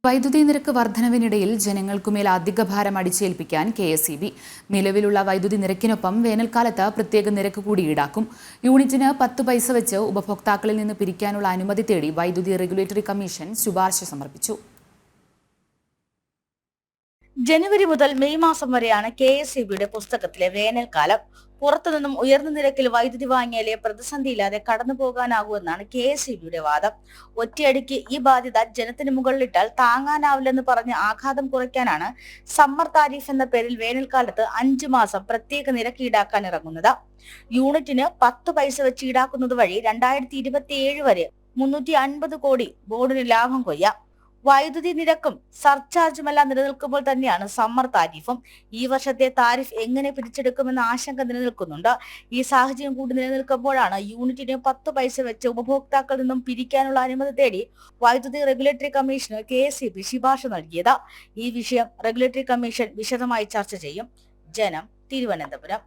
വൈദ്യുതി നിരക്ക് വർധനവിനിടയിൽ ജനങ്ങൾക്കുമേൽ അധിക ഭാരം അടിച്ചേൽപ്പിക്കാൻ KSEB. നിലവിലുള്ള വൈദ്യുതി നിരക്കിനൊപ്പം വേനൽക്കാലത്ത് പ്രത്യേക നിരക്ക് കൂടി ഈടാക്കും. യൂണിറ്റിന് 10 പൈസ വെച്ച് ഉപഭോക്താക്കളിൽ നിന്ന് പിരിക്കാനുള്ള അനുമതി തേടി വൈദ്യുതി റെഗുലേറ്ററി കമ്മീഷൻ ശുപാർശ സമർപ്പിച്ചു. ജനുവരി മുതൽ മെയ് മാസം വരെയാണ് KSEBയുടെ പുസ്തകത്തിലെ വേനൽക്കാലം. പുറത്തുനിന്നും ഉയർന്ന നിരക്കിൽ വൈദ്യുതി വാങ്ങിയാലേ പ്രതിസന്ധിയില്ലാതെ കടന്നു പോകാനാകൂവെന്നാണ് KSEBയുടെ വാദം. ഒറ്റയടിക്ക് ഈ ബാധ്യത ജനത്തിന് മുകളിലിട്ടാൽ താങ്ങാനാവില്ലെന്ന് പറഞ്ഞ് ആഘാതം കുറയ്ക്കാനാണ് സമ്മർ താരിഫ് എന്ന പേരിൽ വേനൽക്കാലത്ത് 5 മാസം പ്രത്യേക നിരക്ക് ഈടാക്കാൻ ഇറങ്ങുന്നത്. യൂണിറ്റിന് 10 പൈസ വെച്ച് ഈടാക്കുന്നത് വഴി 2027 വരെ 350 കോടി ബോർഡിന് ലാഭം കൊയ്യാം. വൈദ്യുതി നിരക്കും സർചാർജുമെല്ലാം നിലനിൽക്കുമ്പോൾ തന്നെയാണ് സമ്മർ താരിഫും. ഈ വർഷത്തെ താരിഫ് എങ്ങനെ പിടിച്ചെടുക്കുമെന്ന ആശങ്ക നിലനിൽക്കുന്നുണ്ട്. ഈ സാഹചര്യം കൂടി നിലനിൽക്കുമ്പോഴാണ് യൂണിറ്റിന് 10 പൈസ വെച്ച് ഉപഭോക്താക്കളിൽ നിന്നും പിരിക്കാനുള്ള അനുമതി തേടി വൈദ്യുതി റെഗുലേറ്ററി കമ്മീഷന് KSEB ശുപാർശ നൽകിയത്. ഈ വിഷയം റെഗുലേറ്ററി കമ്മീഷൻ വിശദമായി ചർച്ച ചെയ്യും. ജനം, തിരുവനന്തപുരം.